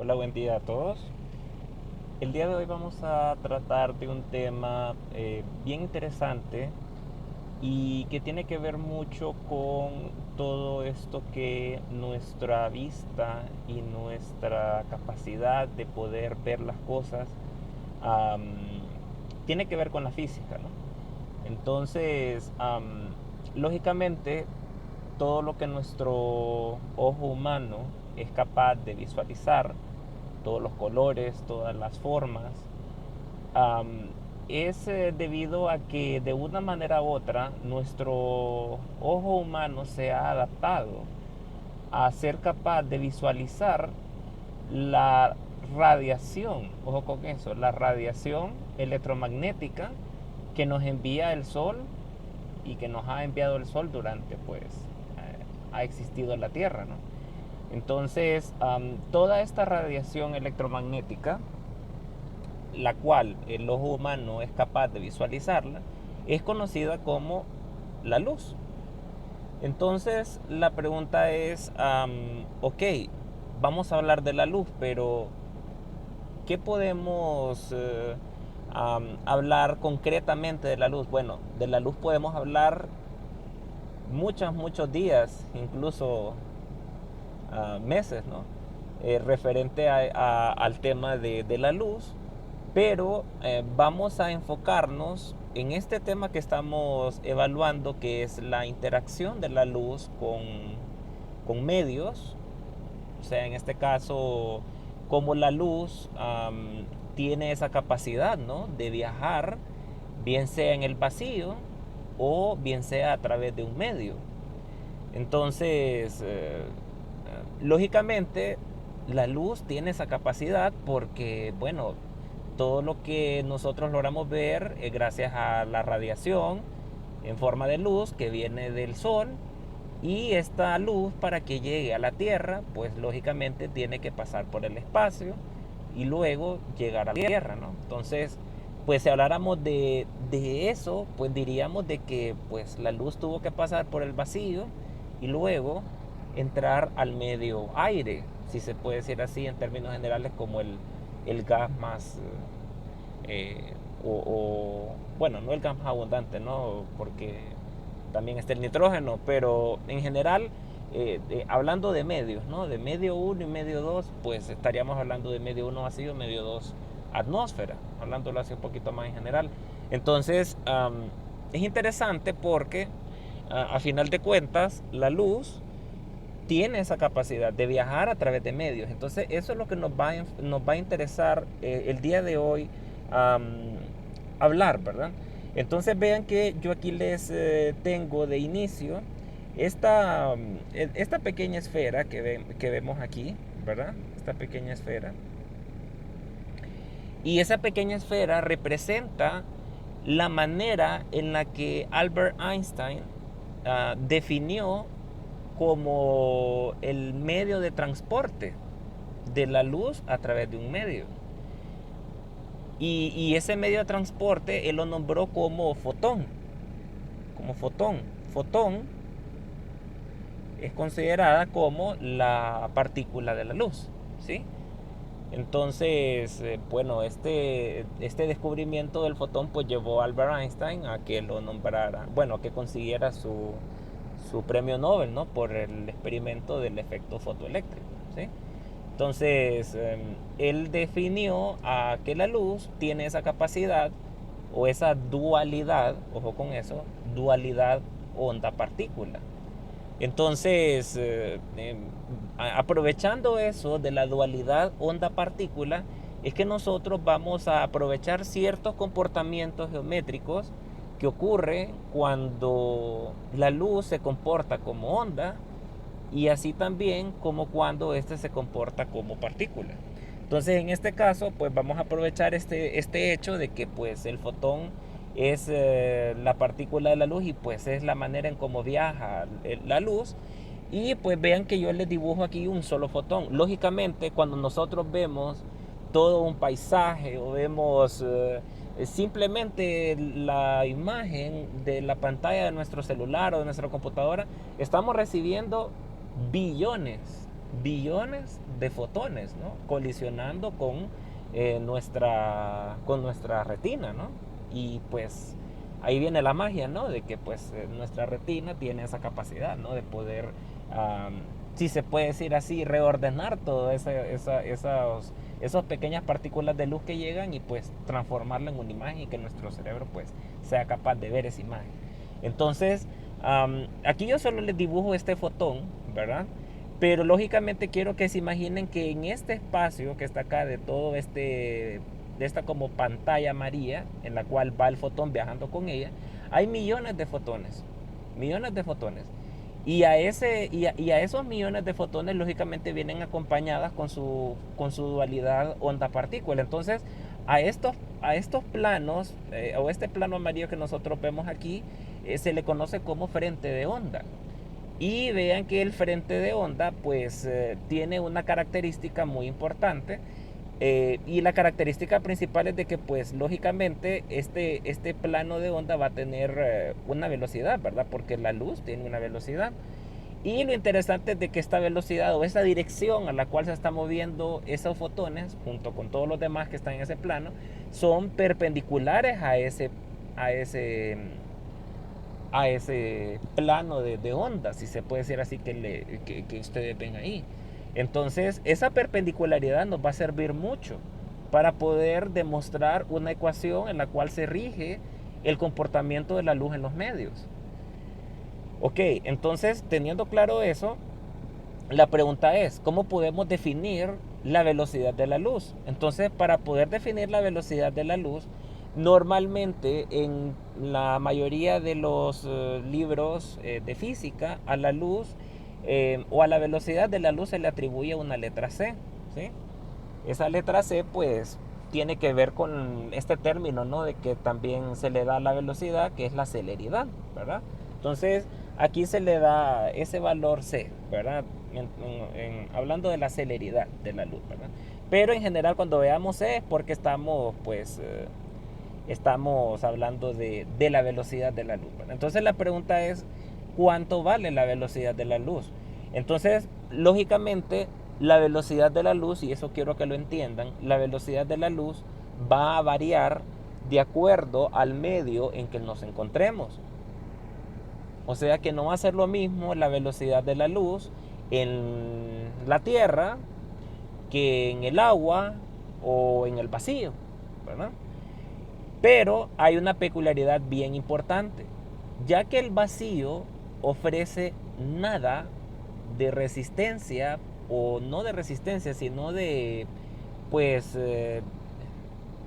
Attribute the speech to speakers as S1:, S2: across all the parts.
S1: Hola, buen día a todos. El día de hoy vamos a tratar de un tema bien interesante y que tiene que ver mucho con todo esto que nuestra vista y nuestra capacidad de poder ver las cosas am, tiene que ver con la física, ¿no? Entonces, lógicamente, todo lo que nuestro ojo humano es capaz de visualizar, todos los colores, todas las formas, am, es debido a que de una manera u otra nuestro ojo humano se ha adaptado a ser capaz de visualizar la radiación, ojo con eso, la radiación electromagnética que nos envía el sol y que nos ha enviado el sol durante ha existido la Tierra, ¿no? Entonces, toda esta radiación electromagnética, la cual el ojo humano es capaz de visualizarla, es conocida como la luz. Entonces, la pregunta es, ok, vamos a hablar de la luz, pero ¿qué podemos hablar concretamente de la luz? Bueno, de la luz podemos hablar muchos días, incluso meses, ¿no? Referente al tema de la luz, pero vamos a enfocarnos en este tema que estamos evaluando, que es la interacción de la luz con medios, o sea, en este caso, cómo la luz tiene esa capacidad, ¿no?, de viajar, bien sea en el vacío o bien sea a través de un medio. Entonces, lógicamente, la luz tiene esa capacidad porque, bueno, todo lo que nosotros logramos ver es gracias a la radiación en forma de luz que viene del sol, y esta luz, para que llegue a la Tierra, pues lógicamente tiene que pasar por el espacio y luego llegar a la Tierra, ¿no? Entonces, pues si habláramos de eso, pues diríamos de que pues la luz tuvo que pasar por el vacío y luego entrar al medio aire, si se puede decir así en términos generales, como el gas más bueno, no el gas más abundante, ¿no? Porque también está el nitrógeno, pero en general, hablando de medios, ¿no? De medio uno y medio 2, pues estaríamos hablando de medio uno vacío, medio 2 atmósfera, hablándolo así un poquito más en general. Entonces, es interesante porque a final de cuentas la luz tiene esa capacidad de viajar a través de medios. Entonces, eso es lo que nos va a interesar el día de hoy hablar, ¿verdad? Entonces, vean que yo aquí les tengo de inicio esta pequeña esfera que vemos aquí, ¿verdad? Esta pequeña esfera. Y esa pequeña esfera representa la manera en la que Albert Einstein definió como el medio de transporte de la luz a través de un medio. Y ese medio de transporte él lo nombró como fotón. Como fotón. Fotón es considerada como la partícula de la luz, ¿sí? Entonces, bueno, este descubrimiento del fotón pues llevó a Albert Einstein a que lo nombrara, bueno, a que consiguiera su premio Nobel, ¿no?, por el experimento del efecto fotoeléctrico, ¿sí? Entonces, él definió a que la luz tiene esa capacidad o esa dualidad, ojo con eso, dualidad onda-partícula. Entonces, aprovechando eso de la dualidad onda-partícula, es que nosotros vamos a aprovechar ciertos comportamientos geométricos que ocurren cuando la luz se comporta como onda, y así también como cuando éste se comporta como partícula. Entonces, en este caso, pues vamos a aprovechar este hecho de que pues el fotón es la partícula de la luz, y pues es la manera en cómo viaja la luz. Y pues vean que yo les dibujo aquí un solo fotón. Lógicamente, cuando nosotros vemos todo un paisaje o vemos simplemente la imagen de la pantalla de nuestro celular o de nuestra computadora, estamos recibiendo billones, billones de fotones, ¿no? Colisionando con nuestra retina, ¿no? Y pues ahí viene la magia, ¿no? De que pues nuestra retina tiene esa capacidad, ¿no? De poder, si se puede decir así, reordenar todas esas pequeñas partículas de luz que llegan y pues transformarla en una imagen y que nuestro cerebro pues sea capaz de ver esa imagen. Entonces, aquí yo solo les dibujo este fotón, ¿verdad? Pero lógicamente quiero que se imaginen que en este espacio que está acá de todo de esta como pantalla amarilla en la cual va el fotón viajando con ella, hay millones de fotones, millones de fotones. Y a esos millones de fotones lógicamente vienen acompañadas con su dualidad onda-partícula. Entonces, a estos planos, o este plano amarillo que nosotros vemos aquí, se le conoce como frente de onda. Y vean que el frente de onda pues tiene una característica muy importante, y la característica principal es de que pues lógicamente este plano de onda va a tener una velocidad, ¿verdad? Porque la luz tiene una velocidad. Y lo interesante es de que esta velocidad o esa dirección a la cual se están moviendo esos fotones, junto con todos los demás que están en ese plano, son perpendiculares a ese, a ese plano de onda, si se puede decir así, que ustedes ven ahí. Entonces, esa perpendicularidad nos va a servir mucho para poder demostrar una ecuación en la cual se rige el comportamiento de la luz en los medios. Ok, entonces, teniendo claro eso, la pregunta es, ¿cómo podemos definir la velocidad de la luz? Entonces, para poder definir la velocidad de la luz, normalmente en la mayoría de los libros de física, a la luz o a la velocidad de la luz se le atribuye una letra C, ¿sí? Esa letra C, pues, tiene que ver con este término, ¿no? De que también se le da la velocidad, que es la celeridad, ¿verdad? Entonces, aquí se le da ese valor C, ¿verdad? Hablando de la celeridad de la luz, ¿verdad? Pero en general cuando veamos C es porque estamos, pues, estamos hablando de la velocidad de la luz, ¿verdad? Entonces la pregunta es, ¿cuánto vale la velocidad de la luz? Entonces, lógicamente, la velocidad de la luz, y eso quiero que lo entiendan, la velocidad de la luz va a variar de acuerdo al medio en que nos encontremos. O sea que no va a ser lo mismo la velocidad de la luz en la Tierra que en el agua o en el vacío, ¿verdad? Pero hay una peculiaridad bien importante, ya que el vacío ofrece nada de resistencia, o no de resistencia, sino de, pues,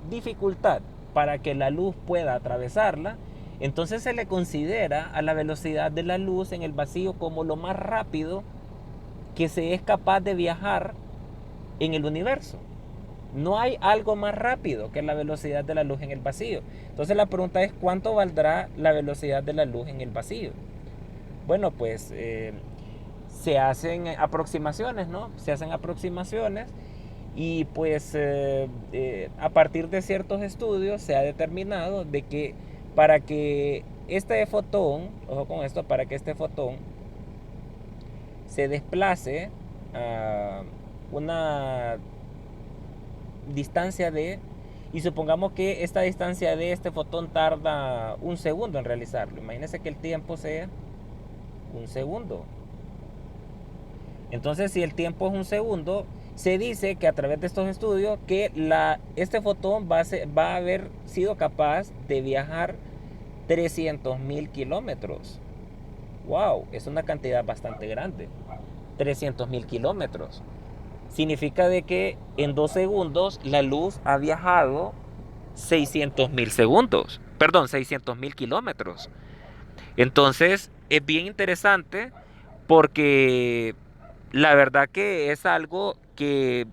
S1: dificultad para que la luz pueda atravesarla. Entonces se le considera a la velocidad de la luz en el vacío como lo más rápido que se es capaz de viajar en el universo. No hay algo más rápido que la velocidad de la luz en el vacío. Entonces la pregunta es, ¿cuánto valdrá la velocidad de la luz en el vacío? Bueno, pues se hacen aproximaciones, ¿no? Se hacen aproximaciones y pues a partir de ciertos estudios se ha determinado de que para que este fotón, ojo con esto, para que este fotón se desplace a una distancia de, y supongamos que esta distancia de este fotón tarda un segundo en realizarlo. Imagínense que el tiempo sea un segundo. Entonces, si el tiempo es un segundo, se dice que a través de estos estudios que este fotón va a haber sido capaz de viajar 300.000 kilómetros. ¡Wow! Es una cantidad bastante grande. 300.000 kilómetros. Significa de que en 2 segundos la luz ha viajado 600.000 segundos. Perdón, 600.000 kilómetros. Entonces, es bien interesante porque la verdad que es algo que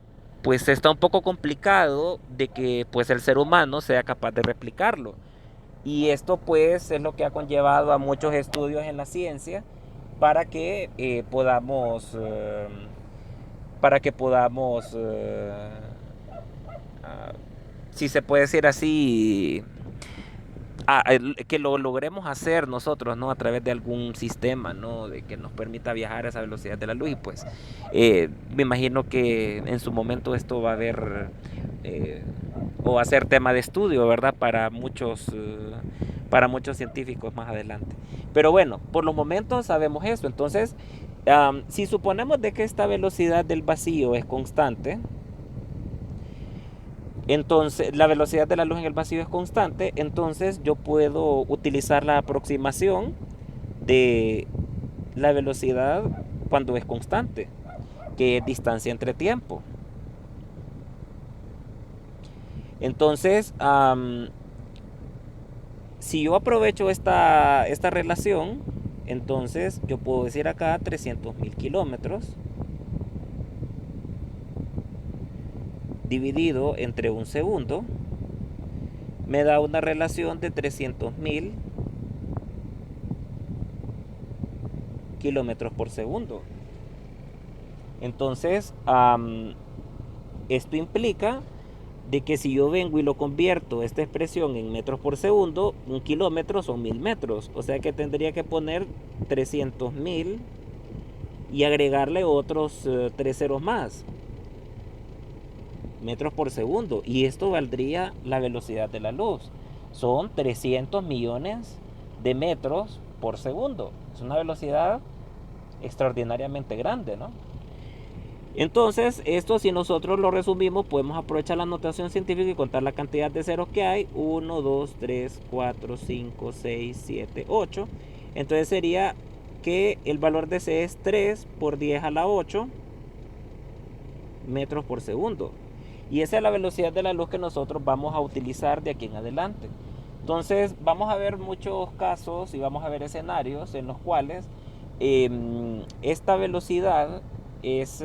S1: pues está un poco complicado de que pues el ser humano sea capaz de replicarlo. Y esto pues es lo que ha conllevado a muchos estudios en la ciencia para que podamos, si se puede decir así, que lo logremos hacer nosotros, ¿no? A través de algún sistema, ¿no? De que nos permita viajar a esa velocidad de la luz. Y pues me imagino que en su momento esto va a haber eh, o va a ser tema de estudio, ¿verdad? Para muchos científicos más adelante. Pero bueno, por los momentos sabemos eso. Entonces, si suponemos de que esta velocidad del vacío es constante, entonces, la velocidad de la luz en el vacío es constante, entonces yo puedo utilizar la aproximación de la velocidad cuando es constante, que es distancia entre tiempo. Entonces, si yo aprovecho esta relación, entonces yo puedo decir acá 300.000 kilómetros dividido entre un segundo, me da una relación de 300.000 kilómetros por segundo. Entonces, esto implica de que si yo vengo y lo convierto esta expresión en metros por segundo, un kilómetro son 1000 metros. O sea que tendría que poner 300.000 y agregarle otros 3 ceros más, metros por segundo. Y esto valdría la velocidad de la luz. Son 300 millones de metros por segundo. Es una velocidad extraordinariamente grande, ¿no? Entonces, esto si nosotros lo resumimos, podemos aprovechar la notación científica y contar la cantidad de ceros que hay. 1, 2, 3, 4, 5, 6, 7, 8. Entonces sería que el valor de C es 3 por 10 a la 8 metros por segundo. Y esa es la velocidad de la luz que nosotros vamos a utilizar de aquí en adelante. Entonces vamos a ver muchos casos y vamos a ver escenarios en los cuales esta velocidad es,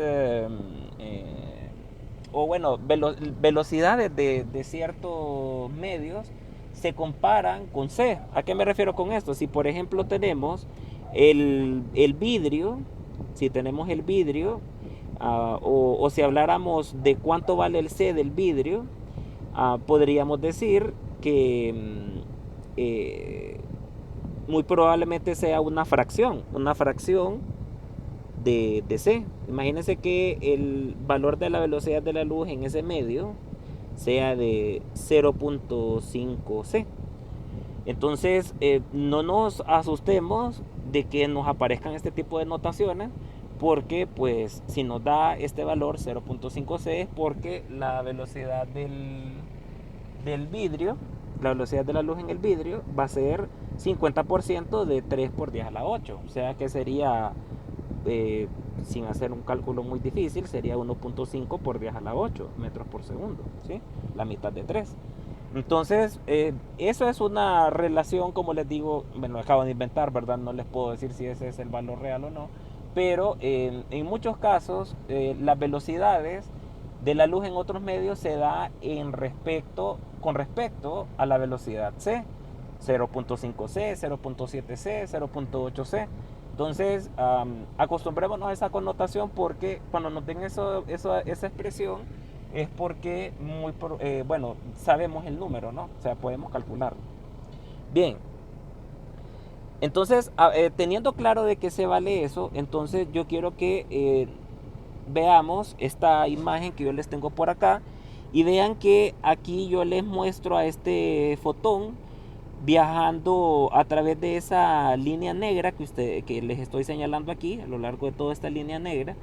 S1: o bueno, velocidades de ciertos medios se comparan con C. ¿A qué me refiero con esto? Si por ejemplo tenemos el vidrio, si tenemos el vidrio, o si habláramos de cuánto vale el C del vidrio, podríamos decir que muy probablemente sea una fracción de C. Imagínense que el valor de la velocidad de la luz en ese medio sea de 0.5 C. Entonces, no nos asustemos de que nos aparezcan este tipo de notaciones, porque pues si nos da este valor 0.5 C es porque la velocidad del vidrio, la velocidad de la luz en el vidrio va a ser 50% de 3 por 10 a la 8. O sea que sería, sin hacer un cálculo muy difícil, sería 1.5 por 10 a la 8 metros por segundo, ¿sí? La mitad de 3. Entonces, eso es una relación, como les digo, me lo acabo de inventar, ¿verdad? No les puedo decir si ese es el valor real o no, pero en muchos casos las velocidades de la luz en otros medios se da con respecto a la velocidad C, 0.5C, 0.7C, 0.8C. Entonces, acostumbrémonos a esa connotación, porque cuando nos den esa expresión es porque bueno, sabemos el número, ¿no? O sea, podemos calcularlo. Bien, entonces, teniendo claro de qué se vale eso, entonces yo quiero que veamos esta imagen que yo les tengo por acá y vean que aquí yo les muestro a este fotón viajando a través de esa línea negra que les estoy señalando aquí, a lo largo de toda esta línea negra.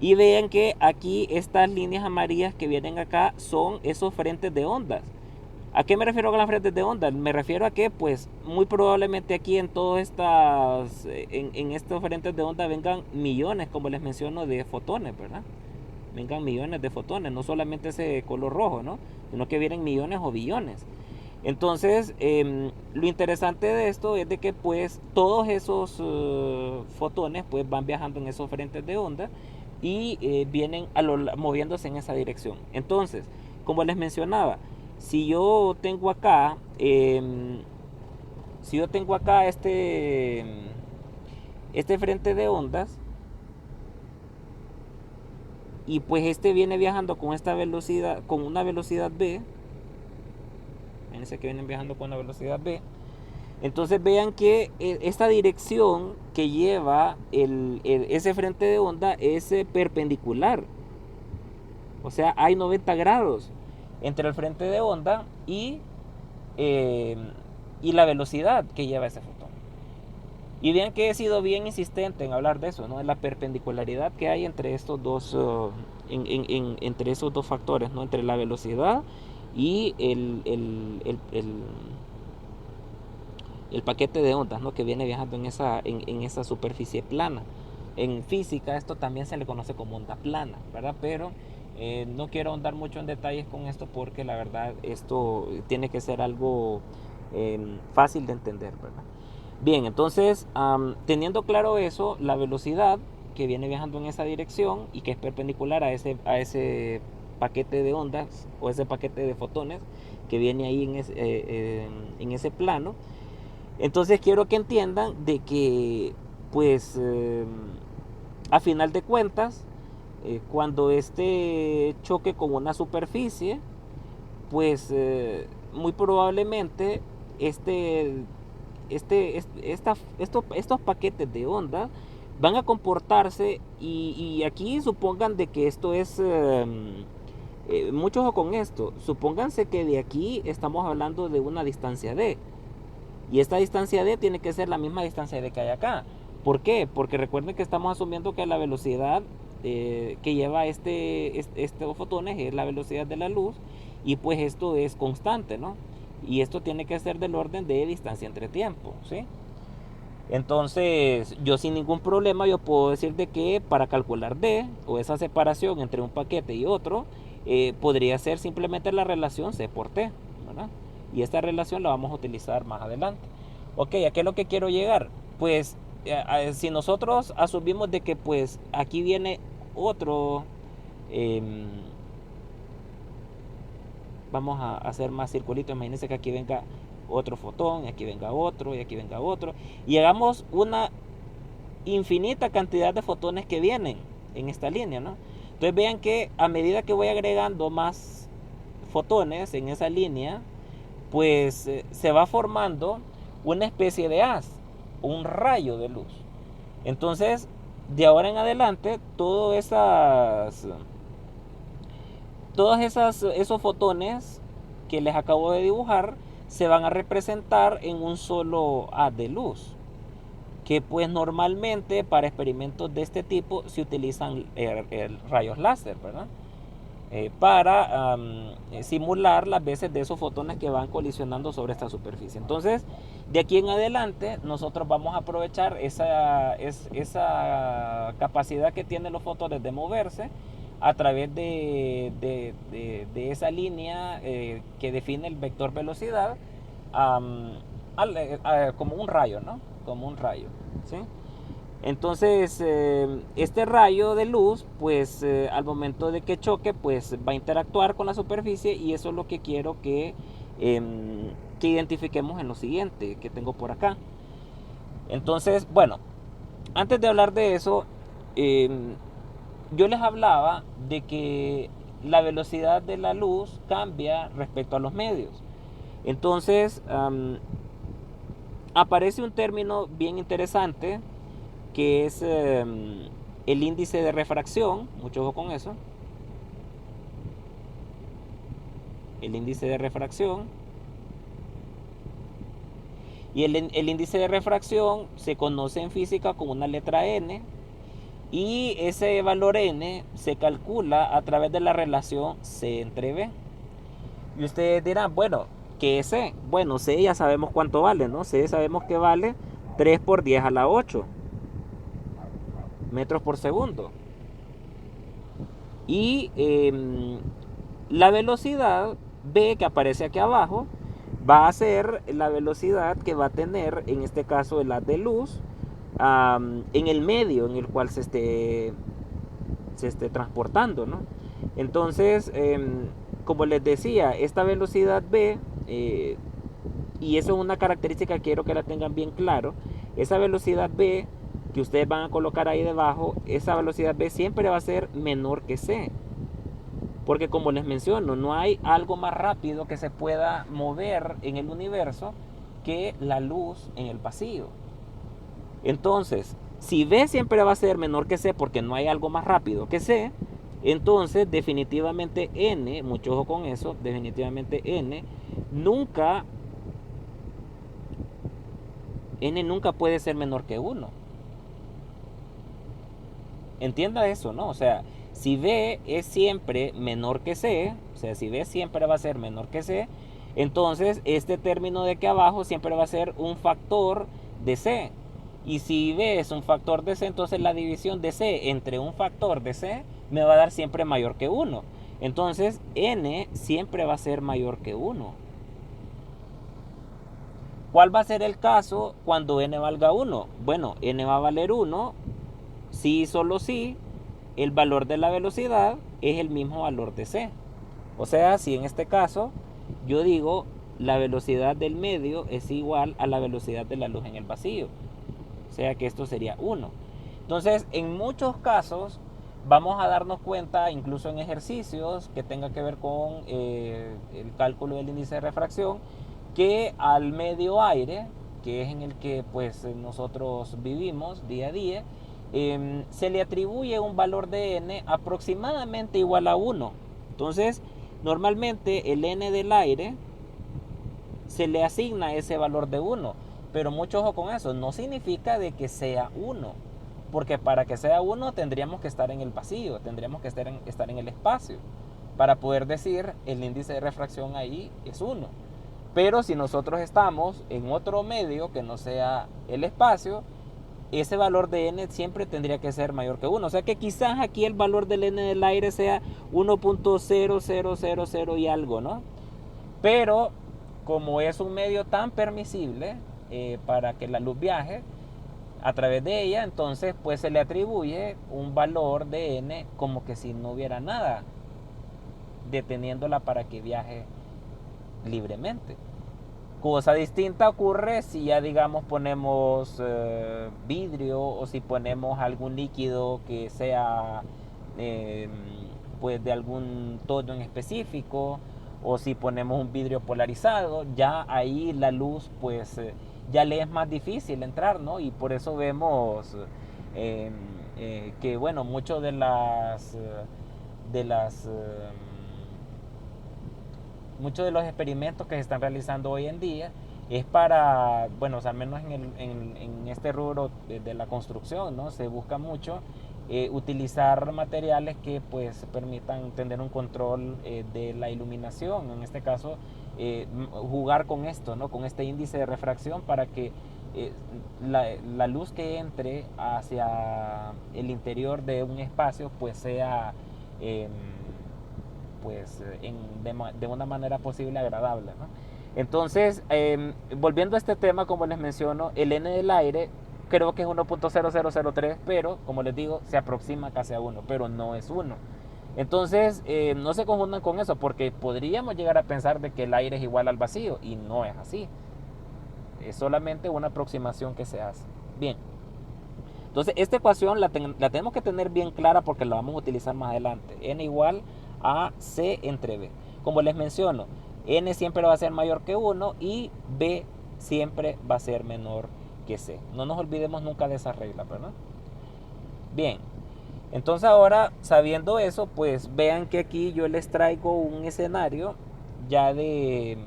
S1: Y vean que aquí estas líneas amarillas que vienen acá son esos frentes de ondas. ¿A qué me refiero con las frentes de ondas? Me refiero a que pues muy probablemente aquí en todas estas, en estos frentes de onda vengan millones, como les menciono, de fotones, ¿verdad? Vengan millones de fotones, no solamente ese color rojo, ¿no? Sino que vienen millones o billones. Entonces, lo interesante de esto es de que pues todos esos fotones pues van viajando en esos frentes de onda y vienen moviéndose en esa dirección. Entonces, como les mencionaba, si yo tengo acá, si yo tengo acá este frente de ondas y pues este viene viajando con esta velocidad, con una velocidad v, imagínense que vienen viajando con una velocidad v. Entonces vean que esta dirección que lleva ese frente de onda es perpendicular. O sea, hay 90 grados entre el frente de onda eh, y la velocidad que lleva ese fotón. Y vean que he sido bien insistente en hablar de eso, ¿no? De la perpendicularidad que hay entre estos dos, entre esos dos factores, ¿no? Entre la velocidad y el paquete de ondas, ¿no? Que viene viajando en esa superficie plana. En física esto también se le conoce como onda plana, ¿verdad? Pero no quiero ahondar mucho en detalles con esto porque la verdad esto tiene que ser algo fácil de entender, ¿verdad? Bien, entonces teniendo claro eso, la velocidad que viene viajando en esa dirección y que es perpendicular a ese paquete de ondas o ese paquete de fotones que viene ahí en ese plano. Entonces quiero que entiendan de que pues a final de cuentas cuando este choque con una superficie pues muy probablemente estos paquetes de onda van a comportarse y aquí supongan de que esto es mucho ojo con esto, supónganse que de aquí estamos hablando de una distancia d y esta distancia d tiene que ser la misma distancia d que hay acá. ¿Por qué? Porque recuerden que estamos asumiendo que la velocidad que lleva estos fotones es la velocidad de la luz y pues esto es constante, ¿no? Y esto tiene que ser del orden de distancia entre tiempo, ¿sí? Entonces, yo sin ningún problema yo puedo decir de que para calcular d o esa separación entre un paquete y otro podría ser simplemente la relación c por t, ¿verdad? Y esta relación la vamos a utilizar más adelante. Ok, ¿a qué es lo que quiero llegar? Pues si nosotros asumimos de que pues aquí viene otro, vamos a hacer más circulitos, imagínense que aquí venga otro fotón, y aquí venga otro, y aquí venga otro, y hagamos una infinita cantidad de fotones que vienen en esta línea, ¿no? Entonces vean que a medida que voy agregando más fotones en esa línea, pues se va formando una especie de haz, un rayo de luz. Entonces, de ahora en adelante, esos fotones que les acabo de dibujar se van a representar en un solo haz de luz, que pues normalmente para experimentos de este tipo se utilizan rayos láser, ¿verdad? Para simular las veces de esos fotones que van colisionando sobre esta superficie. Entonces, de aquí en adelante, nosotros vamos a aprovechar esa capacidad que tienen los fotones de moverse a través de esa línea que define el vector velocidad como un rayo, ¿no? Como un rayo, ¿sí? Entonces, este rayo de luz, pues al momento de que choque, pues va a interactuar con la superficie y eso es lo que quiero que identifiquemos en lo siguiente que tengo por acá. Entonces, bueno, antes de hablar de eso, yo les hablaba de que la velocidad de la luz cambia respecto a los medios. Entonces, aparece un término bien interesante que es el índice de refracción, mucho ojo con eso, el índice de refracción, y el índice de refracción se conoce en física como una letra n, y ese valor n se calcula a través de la relación c entre b. Y ustedes dirán, bueno, ¿qué es c? Bueno, c ya sabemos cuánto vale, ¿no? C sabemos que vale 3 por 10 a la 8 metros por segundo. Y la velocidad v que aparece aquí abajo va a ser la velocidad que va a tener en este caso el haz de luz en el medio en el cual se esté transportando, ¿no? Entonces, como les decía, esta velocidad v, y eso es una característica que quiero que la tengan bien claro, esa velocidad v que ustedes van a colocar ahí debajo, esa velocidad v siempre va a ser menor que c. Porque como les menciono, no hay algo más rápido que se pueda mover en el universo que la luz en el vacío. Entonces, si B siempre va a ser menor que C porque no hay algo más rápido que C, entonces definitivamente N, mucho ojo con eso, definitivamente nunca, N nunca puede ser menor que 1. Entienda eso, ¿no? O sea, si B es siempre menor que C, o sea, si B siempre va a ser menor que C, entonces este término de aquí abajo siempre va a ser un factor de C. Y si B es un factor de C, entonces la división de C entre un factor de C me va a dar siempre mayor que 1. Entonces N siempre va a ser mayor que 1. ¿Cuál va a ser el caso cuando N valga 1? Bueno, N va a valer 1 si y solo si el valor de la velocidad es el mismo valor de c. O sea, si en este caso yo digo la velocidad del medio es igual a la velocidad de la luz en el vacío. O sea que esto sería 1. Entonces, en muchos casos vamos a darnos cuenta, incluso en ejercicios que tenga que ver con el cálculo del índice de refracción, que al medio aire, que es en el que pues nosotros vivimos día a día, se le atribuye un valor de n aproximadamente igual a 1. Entonces, normalmente el n del aire se le asigna ese valor de 1. Pero mucho ojo con eso, no significa de que sea 1. Porque para que sea 1 tendríamos que estar en el vacío, tendríamos que estar en el espacio. Para poder decir el índice de refracción ahí es 1. Pero si nosotros estamos en otro medio que no sea el espacio, ese valor de n siempre tendría que ser mayor que 1. O sea que quizás aquí el valor del n del aire sea 1.0000 y algo, ¿no? Pero como es un medio tan permisible para que la luz viaje a través de ella, entonces pues se le atribuye un valor de n como que si no hubiera nada deteniéndola para que viaje libremente. Cosa distinta ocurre si ya digamos ponemos vidrio o si ponemos algún líquido que sea eh, pues de algún tono en específico, o si ponemos un vidrio polarizado, ya ahí la luz pues ya le es más difícil entrar, ¿no? Y por eso vemos que bueno, mucho de las muchos de los experimentos que se están realizando hoy en día es para, bueno, o sea, al menos en este rubro de la construcción, ¿no? Se busca mucho utilizar materiales que pues permitan tener un control de la iluminación, en este caso jugar con esto, ¿no? Con este índice de refracción para que la luz que entre hacia el interior de un espacio pues sea pues de una manera posible agradable, ¿no? Entonces, volviendo a este tema, como les menciono, el n del aire creo que es 1.0003, pero como les digo, se aproxima casi a 1, pero no es 1. Entonces, no se confundan con eso, porque podríamos llegar a pensar de que el aire es igual al vacío, y no es así. Es solamente una aproximación que se hace. Bien. Entonces, esta ecuación la tenemos que tener bien clara porque la vamos a utilizar más adelante. N igual a C entre B. Como les menciono, N siempre va a ser mayor que 1 y B siempre va a ser menor que C. No nos olvidemos nunca de esa regla, ¿verdad? Bien, entonces ahora sabiendo eso, pues vean que aquí yo les traigo un escenario ya del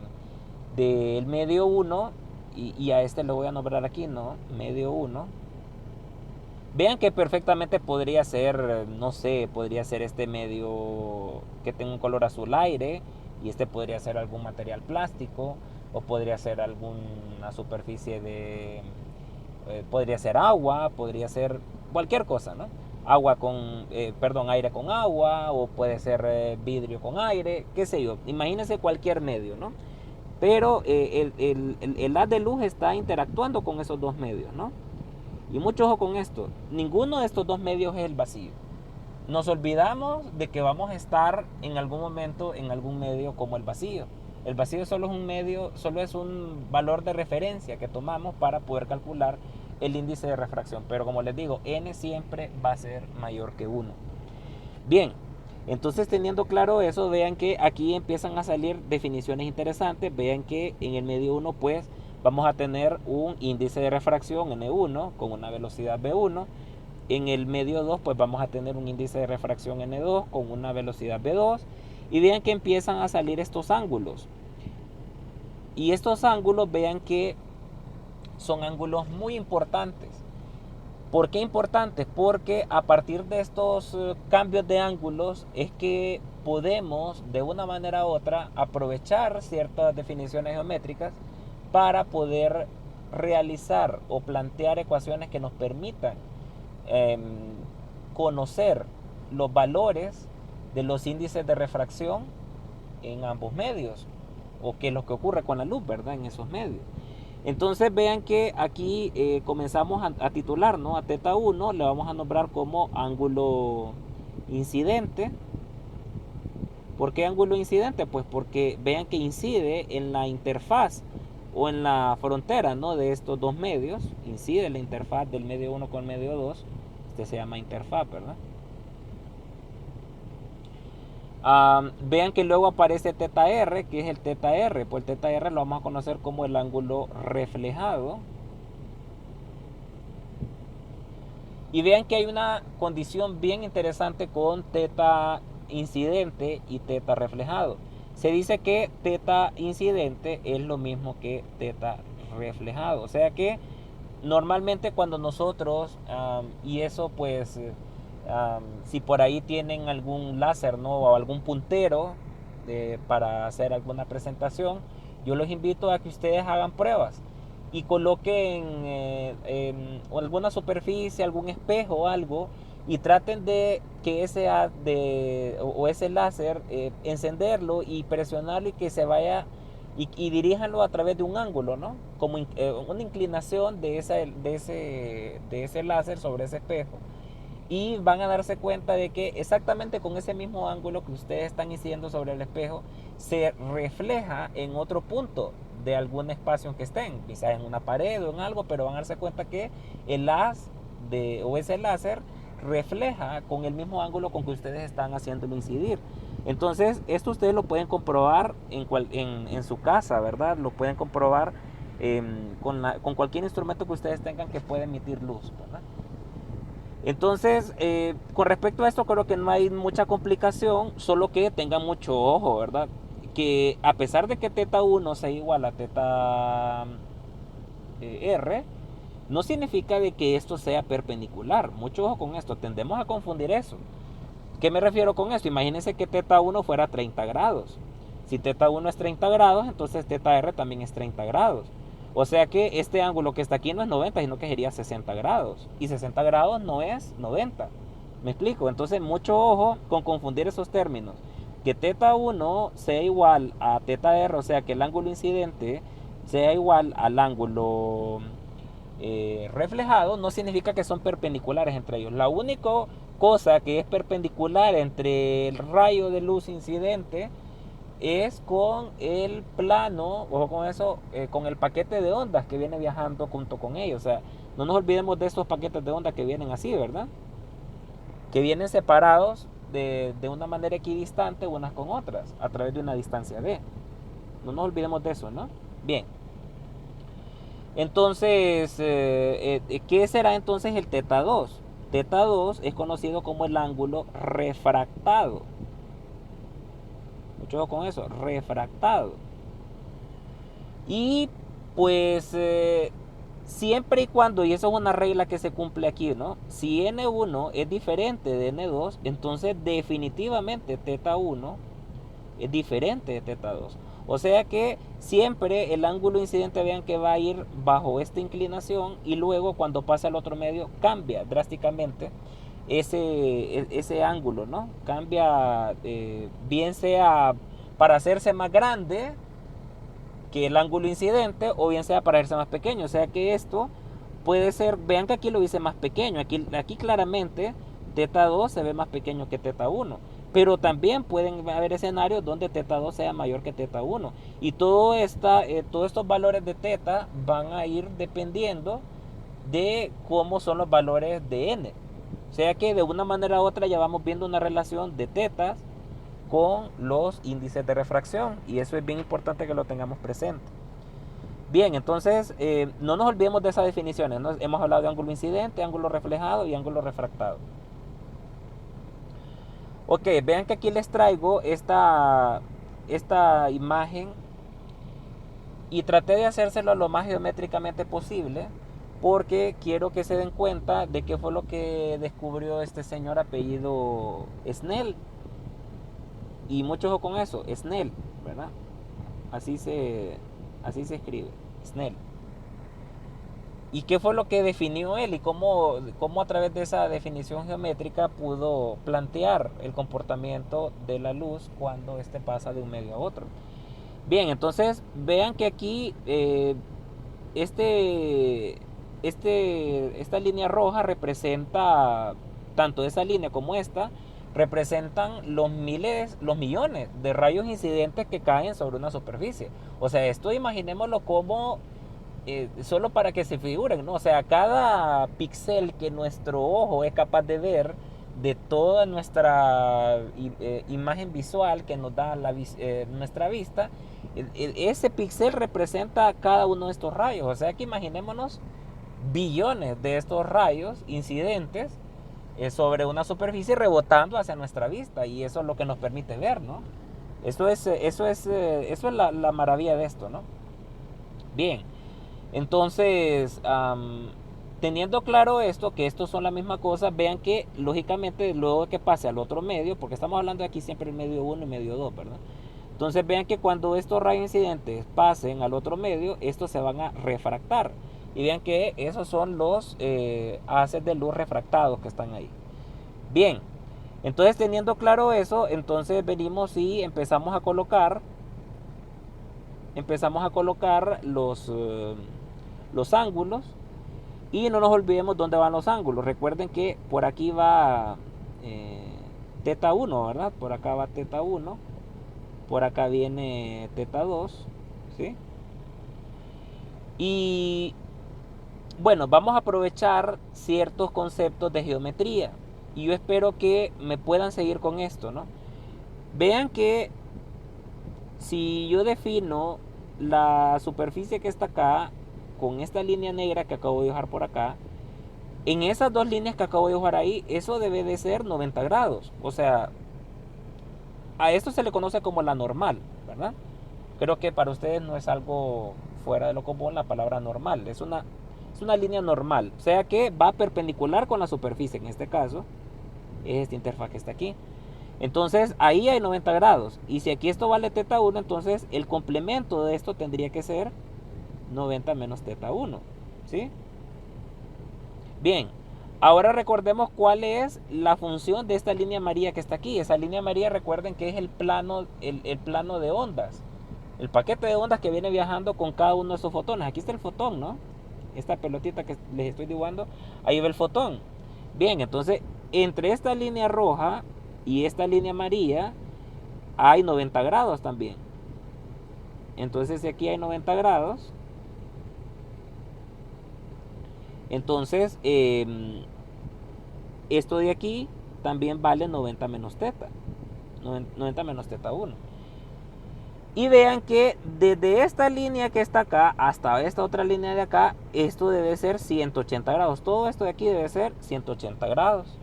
S1: medio 1 y a este lo voy a nombrar aquí, ¿no? Medio 1. Vean que perfectamente podría ser, no sé, podría ser este medio que tenga un color azul aire y este podría ser algún material plástico o podría ser alguna superficie de, podría ser agua, podría ser cualquier cosa, ¿no? Agua con, perdón, aire con agua o puede ser vidrio con aire, qué sé yo. Imagínense cualquier medio, ¿no? Pero el haz de luz está interactuando con esos dos medios, ¿no? Y mucho ojo con esto, ninguno de estos dos medios es el vacío. Nos olvidamos de que vamos a estar en algún momento en algún medio como el vacío. El vacío solo es un medio, solo es un valor de referencia que tomamos para poder calcular el índice de refracción. Pero como les digo, n siempre va a ser mayor que 1. Bien, Entonces, teniendo claro eso, vean que aquí empiezan a salir definiciones interesantes. Vean que en el medio 1 pues vamos a tener un índice de refracción N1 con una velocidad V1. En el medio 2 pues vamos a tener un índice de refracción N2 con una velocidad V2. Y vean que empiezan a salir estos ángulos. Y estos ángulos, vean que son ángulos muy importantes. ¿Por qué importantes? Porque a partir de estos cambios de ángulos es que podemos de una manera u otra aprovechar ciertas definiciones geométricas para poder realizar o plantear ecuaciones que nos permitan eh, conocer los valores de los índices de refracción en ambos medios, o qué es lo que ocurre con la luz, ¿verdad? En esos medios. Entonces vean que aquí comenzamos a titular, ¿no? A teta 1 le vamos a nombrar como ángulo incidente. ¿Por qué ángulo incidente? Pues porque vean que incide en la interfaz o en la frontera, ¿no? De estos dos medios. Incide en la interfaz del medio 1 con el medio 2. Este se llama interfaz, ¿verdad? Vean que luego aparece teta R, que es el teta R. Pues el teta R lo vamos a conocer como el ángulo reflejado. Y vean que hay una condición bien interesante con teta incidente y teta reflejado. Se dice que teta incidente es lo mismo que teta reflejado. O sea que normalmente cuando nosotros, y eso pues, si por ahí tienen algún láser, ¿no? O algún puntero para hacer alguna presentación, yo los invito a que ustedes hagan pruebas y coloquen alguna superficie, algún espejo o algo, y traten de que ese láser encenderlo y presionarlo y que se vaya y diríjanlo a través de un ángulo, ¿no? Como una inclinación de ese láser sobre ese espejo. Y van a darse cuenta de que exactamente con ese mismo ángulo que ustedes están incidiendo sobre el espejo, se refleja en otro punto de algún espacio en que estén, quizás en una pared o en algo, pero van a darse cuenta que el haz o ese láser refleja con el mismo ángulo con que ustedes están haciéndolo incidir. Entonces, esto ustedes lo pueden comprobar en su casa, ¿verdad? Lo pueden comprobar con cualquier instrumento que ustedes tengan que pueda emitir luz, ¿verdad? Entonces, con respecto a esto, creo que no hay mucha complicación, solo que tengan mucho ojo, ¿verdad? Que a pesar de que teta 1 sea igual a teta R, no significa de que esto sea perpendicular. Mucho ojo con esto, tendemos a confundir eso. ¿Qué me refiero con esto? Imagínense que teta 1 fuera 30 grados. Si teta 1 es 30 grados, entonces teta R también es 30 grados. O sea que este ángulo que está aquí no es 90, sino que sería 60 grados. Y 60 grados no es 90. ¿Me explico? Entonces mucho ojo con confundir esos términos. Que teta 1 sea igual a teta R, o sea que el ángulo incidente sea igual al ángulo reflejado, no significa que son perpendiculares entre ellos. La única cosa que es perpendicular entre el rayo de luz incidente es con el plano, o con eso, con el paquete de ondas que viene viajando junto con ellos. O sea, no nos olvidemos de estos paquetes de ondas que vienen así, ¿verdad? Que vienen separados de una manera equidistante unas con otras, a través de una distancia d. No nos olvidemos de eso, ¿no? Bien. Entonces, ¿qué será entonces el teta 2? Teta 2 es conocido como el ángulo refractado. Mucho ojo con eso, refractado. Y pues siempre y cuando, y eso es una regla que se cumple aquí, ¿no? Si N1 es diferente de N2, entonces definitivamente teta 1 es diferente de teta 2. O sea que siempre el ángulo incidente, vean que va a ir bajo esta inclinación y luego cuando pasa al otro medio cambia drásticamente ese ángulo, ¿no? Cambia, bien sea para hacerse más grande que el ángulo incidente o bien sea para hacerse más pequeño. O sea que esto puede ser, vean que aquí lo hice más pequeño, aquí claramente teta 2 se ve más pequeño que teta 1. Pero también pueden haber escenarios donde teta 2 sea mayor que teta 1. Y todos estos valores de teta van a ir dependiendo de cómo son los valores de n. O sea que de una manera u otra ya vamos viendo una relación de tetas con los índices de refracción, y eso es bien importante que lo tengamos presente. Bien, entonces no nos olvidemos de esas definiciones, ¿no? Hemos hablado de ángulo incidente, ángulo reflejado y ángulo refractado. Ok, vean que aquí les traigo esta imagen y traté de hacérselo lo más geométricamente posible porque quiero que se den cuenta de qué fue lo que descubrió este señor apellido Snell. Y mucho ojo con eso, Snell, ¿verdad? Así se, así se escribe, Snell. ¿Y qué fue lo que definió él y cómo a través de esa definición geométrica pudo plantear el comportamiento de la luz cuando éste pasa de un medio a otro? Bien, entonces vean que aquí este, esta línea roja representa, tanto esa línea como esta, representan los miles, los millones de rayos incidentes que caen sobre una superficie. O sea, esto imaginémoslo como solo para que se figuren, ¿no? O sea, cada píxel que nuestro ojo es capaz de ver de toda nuestra imagen visual que nos da nuestra vista, ese píxel representa cada uno de estos rayos. O sea que imaginémonos billones de estos rayos incidentes sobre una superficie rebotando hacia nuestra vista, y eso es lo que nos permite ver, ¿no? Eso es la maravilla de esto, ¿no? Bien, entonces, teniendo claro esto, que estos son la misma cosa, vean que lógicamente luego que pase al otro medio, porque estamos hablando aquí siempre el medio 1 y medio 2, ¿verdad? Entonces vean que cuando estos rayos incidentes pasen al otro medio, estos se van a refractar. Y vean que esos son los haces de luz refractados que están ahí. Bien, entonces teniendo claro eso, entonces venimos y empezamos a colocar los ángulos, y no nos olvidemos dónde van los ángulos. Recuerden que por aquí va teta 1, ¿verdad? Por acá va teta 1, por acá viene teta 2, ¿sí? Y bueno, vamos a aprovechar ciertos conceptos de geometría, y yo espero que me puedan seguir con esto, ¿no? Vean que si yo defino la superficie que está acá con esta línea negra que acabo de dibujar por acá, en esas dos líneas que acabo de dibujar ahí, eso debe de ser 90 grados. O sea, a esto se le conoce como la normal, ¿verdad? Creo que para ustedes no es algo fuera de lo común la palabra normal. Es una línea normal. O sea que va perpendicular con la superficie. En este caso, es esta interfaz que está aquí. Entonces, ahí hay 90 grados. Y si aquí esto vale teta 1, entonces el complemento de esto tendría que ser 90 menos teta 1. ¿Sí? Bien, ahora recordemos cuál es la función de esta línea amarilla que está aquí. Esa línea amarilla, recuerden que es el plano de ondas. El paquete de ondas que viene viajando con cada uno de esos fotones. Aquí está el fotón, ¿no? Esta pelotita que les estoy dibujando, ahí va el fotón. Bien, entonces, entre esta línea roja y esta línea amarilla hay 90 grados también. Entonces, si aquí hay 90 grados, entonces esto de aquí también vale 90 menos teta. 90 menos teta 1. Y vean que desde esta línea que está acá hasta esta otra línea de acá, esto debe ser 180 grados. Todo esto de aquí debe ser 180 grados.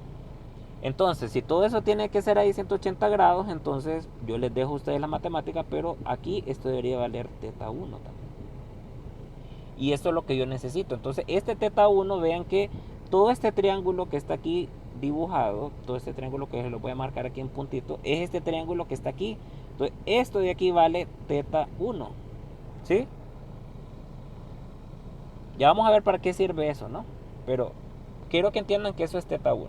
S1: Entonces, si todo eso tiene que ser ahí 180 grados, entonces yo les dejo a ustedes la matemática, pero aquí esto debería valer teta 1 también. Y esto es lo que yo necesito. Entonces, este teta 1, vean que todo este triángulo que está aquí dibujado, todo este triángulo que lo voy a marcar aquí en puntito, es este triángulo que está aquí. Entonces, esto de aquí vale teta 1. ¿Sí? Ya vamos a ver para qué sirve eso, ¿no? Pero quiero que entiendan que eso es teta 1.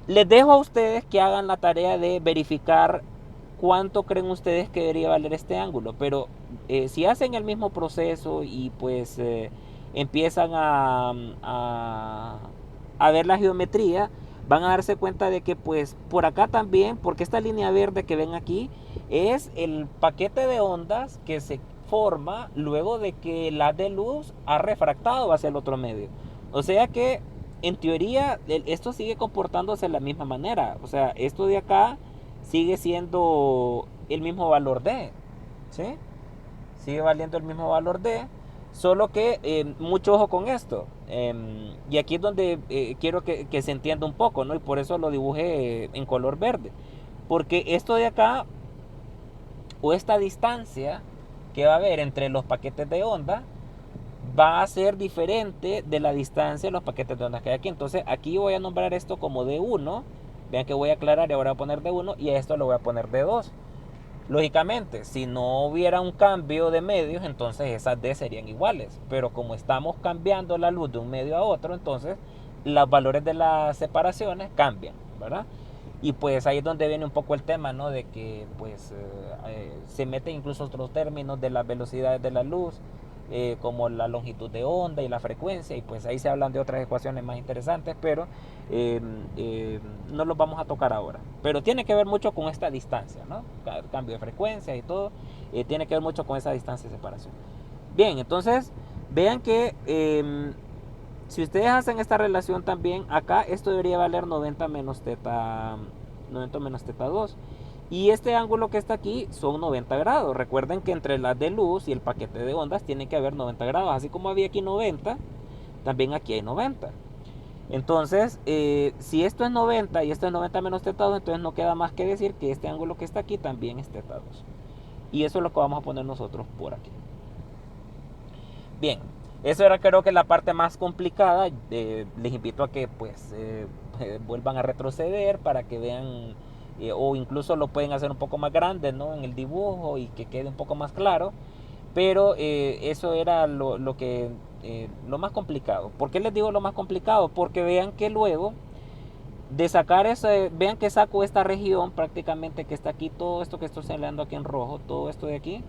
S1: Les dejo a ustedes que hagan la tarea de verificar cuánto creen ustedes que debería valer este ángulo. Pero si hacen el mismo proceso y pues empiezan a ver la geometría, van a darse cuenta de que pues por acá también, porque esta línea verde que ven aquí es el paquete de ondas que se luego de que la de luz ha refractado hacia el otro medio. O sea que en teoría esto sigue comportándose de la misma manera. O sea, esto de acá sigue siendo el mismo valor de, ¿sí? Sigue valiendo el mismo valor de, solo que mucho ojo con esto. Y aquí es donde quiero que se entienda un poco, ¿no? Y por eso lo dibujé en color verde. Porque esto de acá, o esta distancia que va a haber entre los paquetes de onda, va a ser diferente de la distancia de los paquetes de onda que hay aquí. Entonces aquí voy a nombrar esto como D1. Vean que voy a aclarar y ahora voy a poner D1 y a esto lo voy a poner D2. Lógicamente, si no hubiera un cambio de medios, entonces esas D serían iguales. Pero como estamos cambiando la luz de un medio a otro, entonces los valores de las separaciones cambian, ¿verdad? Y pues ahí es donde viene un poco el tema, ¿no? De que pues se meten incluso otros términos de las velocidades de la luz, como la longitud de onda y la frecuencia, y pues ahí se hablan de otras ecuaciones más interesantes, pero eh, no los vamos a tocar ahora. Pero tiene que ver mucho con esta distancia, ¿no? Cambio de frecuencia y todo, tiene que ver mucho con esa distancia de separación. Bien, entonces vean que si ustedes hacen esta relación también, acá esto debería valer 90 menos teta, 90 menos teta 2. Y este ángulo que está aquí son 90 grados. Recuerden que entre la de luz y el paquete de ondas tiene que haber 90 grados. Así como había aquí 90, también aquí hay 90. Entonces, si esto es 90 y esto es 90 menos teta 2, entonces no queda más que decir que este ángulo que está aquí también es teta 2. Y eso es lo que vamos a poner nosotros por aquí. Bien, eso era creo que la parte más complicada. Les invito a que pues vuelvan a retroceder para que vean, o incluso lo pueden hacer un poco más grande, ¿no? En el dibujo y que quede un poco más claro. Pero eso era lo más complicado. ¿Por qué les digo lo más complicado? Porque vean que luego de sacar ese, vean que saco esta región prácticamente que está aquí, todo esto que estoy señalando aquí en rojo, todo esto de aquí,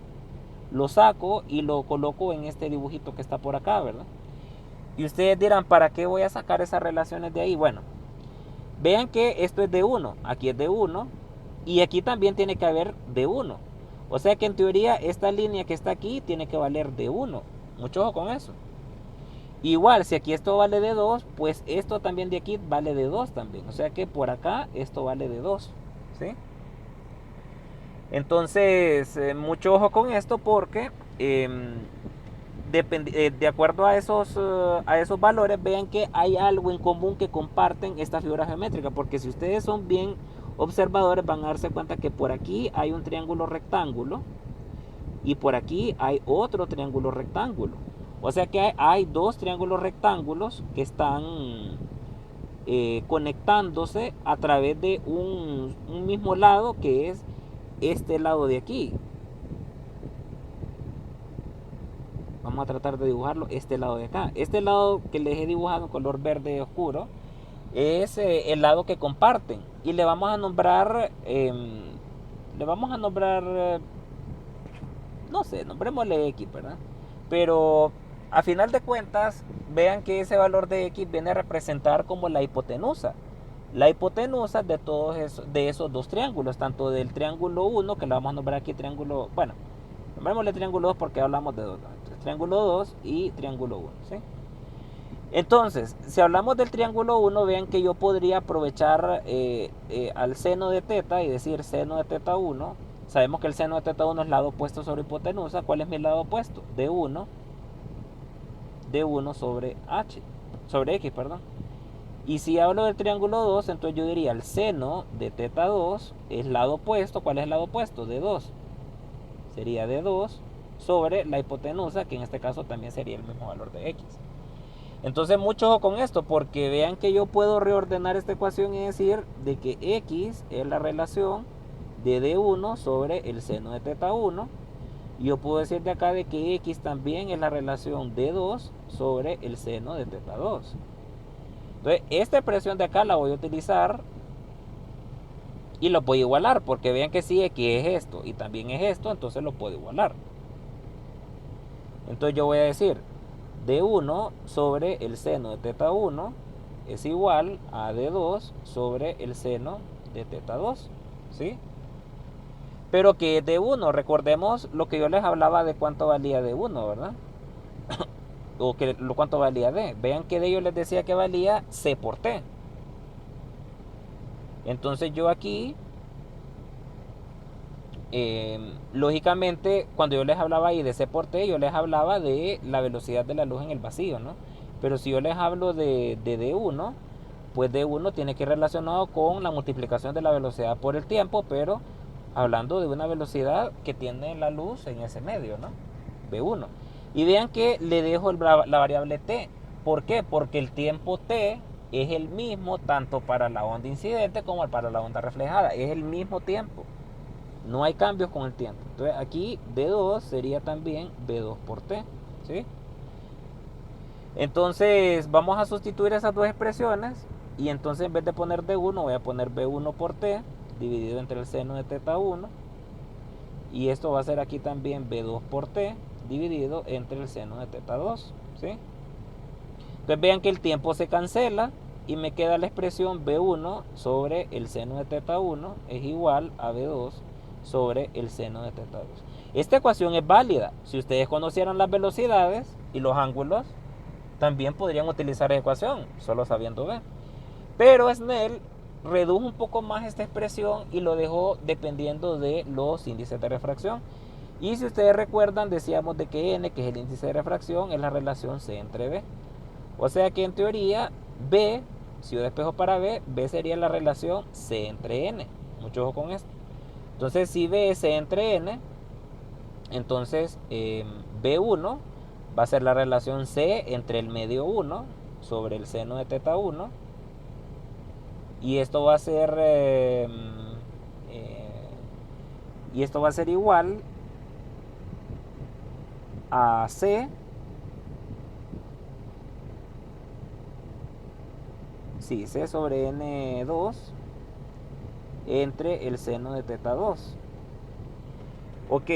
S1: lo saco y lo coloco en este dibujito que está por acá, ¿verdad? Y ustedes dirán, ¿para qué voy a sacar esas relaciones de ahí? Bueno, vean que esto es de 1, aquí es de 1 y aquí también tiene que haber de 1. O sea que en teoría esta línea que está aquí tiene que valer de 1. Mucho ojo con eso. Igual, si aquí esto vale de 2, pues esto también de aquí vale de 2 también. O sea que por acá esto vale de 2. ¿Sí? Entonces, mucho ojo con esto porque de acuerdo a esos valores, vean que hay algo en común que comparten estas figuras geométricas. Porque si ustedes son bien observadores, van a darse cuenta que por aquí hay un triángulo rectángulo y por aquí hay otro triángulo rectángulo. O sea que hay dos triángulos rectángulos que están conectándose a través de un mismo lado, que es este lado de aquí. Vamos a tratar de dibujarlo, este lado de acá. Este lado que les he dibujado en color verde oscuro es el lado que comparten. Y le vamos a nombrar, no sé, nombrémosle X, ¿verdad? Pero a final de cuentas, vean que ese valor de X viene a representar como la hipotenusa. La hipotenusa de todos esos dos triángulos, tanto del triángulo 1, que le vamos a nombrar aquí triángulo, bueno, nombrémosle triángulo 2 porque hablamos de dos, ¿no? Entonces, triángulo 2 y triángulo 1, ¿sí? Entonces, si hablamos del triángulo 1, vean que yo podría aprovechar al seno de teta y decir seno de teta 1. Sabemos que el seno de teta 1 es lado opuesto sobre hipotenusa. ¿Cuál es mi lado opuesto? D1 sobre H, sobre X, perdón. Y si hablo del triángulo 2, entonces yo diría el seno de teta 2 es lado opuesto. ¿Cuál es el lado opuesto? D2. Sería D2 sobre la hipotenusa, que en este caso también sería el mismo valor de X. Entonces mucho ojo con esto, porque vean que yo puedo reordenar esta ecuación y decir de que X es la relación de D1 sobre el seno de teta 1. Y yo puedo decir de acá de que X también es la relación D2 sobre el seno de teta 2. Entonces esta expresión de acá la voy a utilizar y lo voy a igualar, porque vean que si X es esto y también es esto, entonces lo puedo igualar. Entonces yo voy a decir D1 sobre el seno de teta 1 es igual a D2 sobre el seno de teta 2, ¿sí? Pero que D1, recordemos lo que yo les hablaba de cuánto valía D1, ¿verdad? o cuánto valía D. Vean que D yo les decía que valía C por T. Entonces yo aquí, lógicamente, cuando yo les hablaba ahí de C por T, yo les hablaba de la velocidad de la luz en el vacío, ¿no? Pero si yo les hablo de D1, pues D1 tiene que ir relacionado con la multiplicación de la velocidad por el tiempo, pero hablando de una velocidad que tiene la luz en ese medio, ¿no? V1. Y vean que le dejo la variable t. ¿Por qué? Porque el tiempo t es el mismo tanto para la onda incidente como para la onda reflejada. Es el mismo tiempo. No hay cambios con el tiempo. Entonces aquí V2 sería también V2 por t. ¿Sí? Entonces vamos a sustituir esas dos expresiones. Y entonces en vez de poner D1 voy a poner V1 por t dividido entre el seno de teta 1. Y esto va a ser aquí también V2 por t dividido entre el seno de teta 2. ¿Sí? Entonces vean que el tiempo se cancela y me queda la expresión V1 sobre el seno de teta 1 es igual a V2 sobre el seno de teta 2. Esta ecuación es válida. Si ustedes conocieran las velocidades y los ángulos, también podrían utilizar esa ecuación, solo sabiendo ver. Pero Snell redujo un poco más esta expresión y lo dejó dependiendo de los índices de refracción. Y si ustedes recuerdan, decíamos de que n, que es el índice de refracción, es la relación C entre B. O sea que en teoría B, si yo despejo para B, B sería la relación C entre N. Mucho ojo con esto. Entonces si B es C entre N, entonces B1 va a ser la relación C entre el medio 1 sobre el seno de teta 1. Y esto va a ser igual a C, sí, C sobre N2 entre el seno de teta 2. Ok,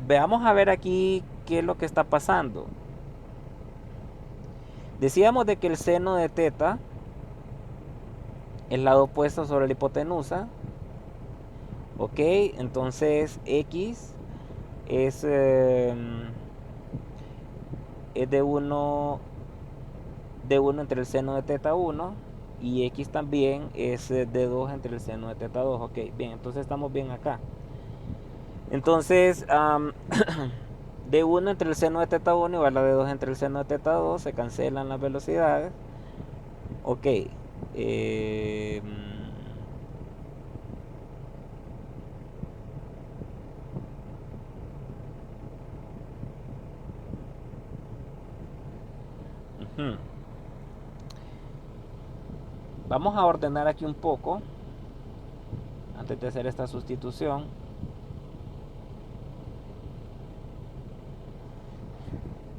S1: veamos a ver aquí qué es lo que está pasando. Decíamos de que el seno de teta, el lado opuesto sobre la hipotenusa. Ok, entonces X es, es de 1 entre el seno de teta 1 y X también es de 2 entre el seno de teta 2. Ok, bien, entonces estamos bien acá. Entonces, de 1 entre el seno de teta 1 igual a de 2 entre el seno de teta 2, se cancelan las velocidades. Ok, vamos a ordenar aquí un poco antes de hacer esta sustitución.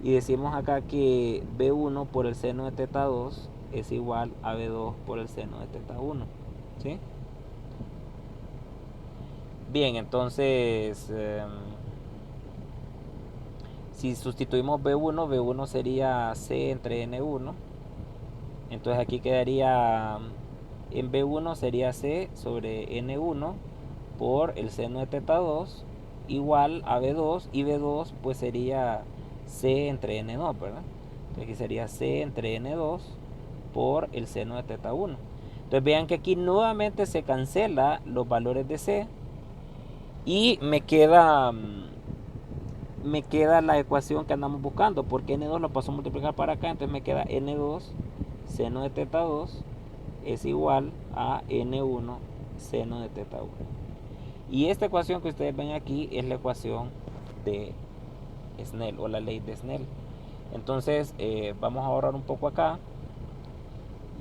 S1: Y decimos acá que B1 por el seno de teta 2 es igual a B2 por el seno de teta 1. ¿Sí? Bien, entonces si sustituimos B1, B1 sería C entre N1. Entonces aquí quedaría, en B1 sería C sobre N1 por el seno de teta 2 igual a B2, y B2 pues sería C entre N2, ¿verdad? Entonces aquí sería C entre N2 por el seno de teta 1. Entonces vean que aquí nuevamente se cancela los valores de C y me queda la ecuación que andamos buscando, porque N2 lo paso a multiplicar para acá, entonces me queda N2 seno de teta 2 es igual a N1 seno de teta 1. Y esta ecuación que ustedes ven aquí es la ecuación de Snell o la ley de Snell. Entonces vamos a ahorrar un poco acá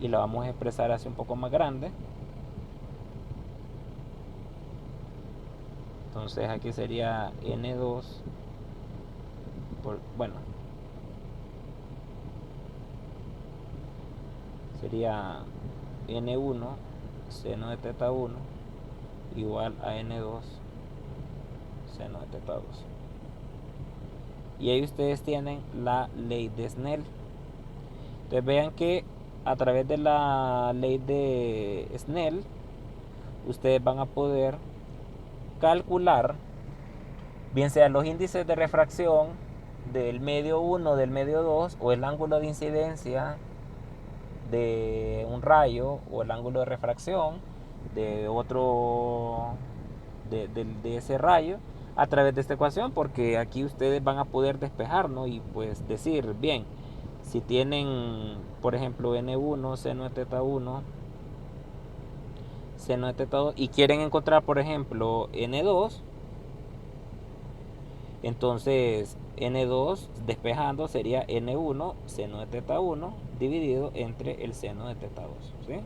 S1: y la vamos a expresar así un poco más grande. Entonces aquí sería N2 bueno, sería N1 seno de teta 1 igual a N2 seno de teta 2. Y ahí ustedes tienen la ley de Snell. Entonces vean que a través de la ley de Snell ustedes van a poder calcular bien sean los índices de refracción del medio 1, del medio 2, o el ángulo de incidencia de un rayo, o el ángulo de refracción de otro, de ese rayo, a través de esta ecuación, porque aquí ustedes van a poder despejar, ¿no? Y pues decir, bien, si tienen, por ejemplo, n1, seno de teta 1, seno de teta 2, y quieren encontrar, por ejemplo, n2, entonces n2 despejando sería n1 seno de teta 1 dividido entre el seno de teta 2, ¿sí?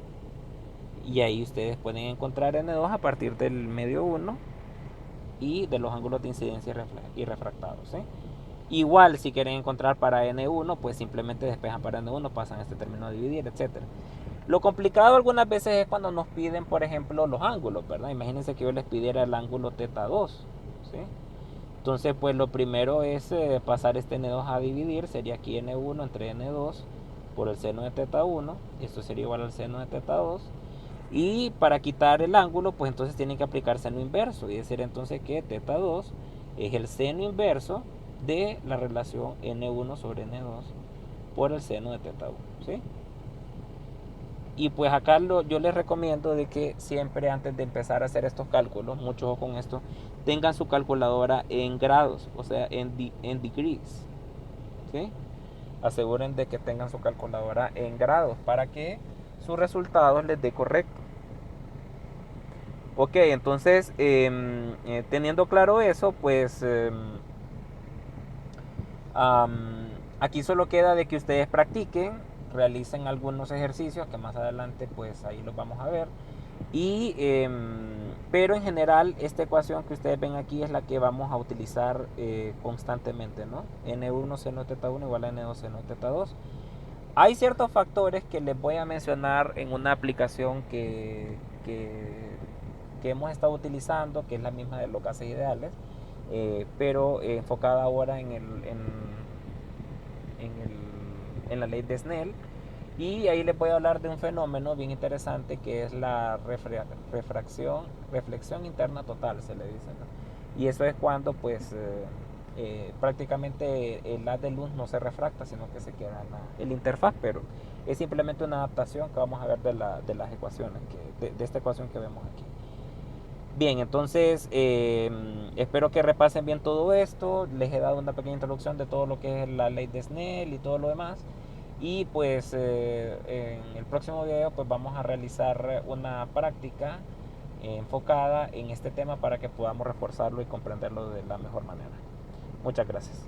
S1: Y ahí ustedes pueden encontrar n2 a partir del medio 1 y de los ángulos de incidencia y refractados, ¿sí? Igual si quieren encontrar para n1, pues simplemente despejan para n1, pasan este término a dividir, etcétera. Lo complicado algunas veces es cuando nos piden, por ejemplo, los ángulos, ¿verdad? Imagínense que yo les pidiera el ángulo teta 2, ¿sí? Entonces, pues lo primero es pasar este n2 a dividir, sería aquí n1 entre n2 por el seno de teta 1, esto sería igual al seno de teta 2. Y para quitar el ángulo, pues entonces tienen que aplicar seno inverso, y decir entonces que teta 2 es el seno inverso de la relación n1 sobre n2 por el seno de teta 1, ¿sí? Y pues acá yo les recomiendo de que siempre antes de empezar a hacer estos cálculos, mucho ojo con esto, tengan su calculadora en grados, o sea, en degrees, ¿sí? Aseguren de que tengan su calculadora en grados para que sus resultados les dé correcto. Ok, entonces, teniendo claro eso, pues aquí solo queda de que ustedes practiquen, realicen algunos ejercicios que más adelante pues ahí los vamos a ver. Y, pero en general esta ecuación que ustedes ven aquí es la que vamos a utilizar constantemente, ¿no? N1 seno de teta 1 igual a N2 seno de teta 2. Hay ciertos factores que les voy a mencionar en una aplicación que hemos estado utilizando, que es la misma de los gases ideales, pero enfocada ahora en la ley de Snell. Y ahí les voy a hablar de un fenómeno bien interesante que es la reflexión interna total, se le dice, ¿no? Y eso es cuando pues prácticamente el haz de luz no se refracta, sino que se queda en la interfaz, pero es simplemente una adaptación que vamos a ver de las ecuaciones, de esta ecuación que vemos aquí. Bien, entonces espero que repasen bien todo esto. Les he dado una pequeña introducción de todo lo que es la ley de Snell y todo lo demás. Y pues en el próximo video pues vamos a realizar una práctica enfocada en este tema para que podamos reforzarlo y comprenderlo de la mejor manera. Muchas gracias.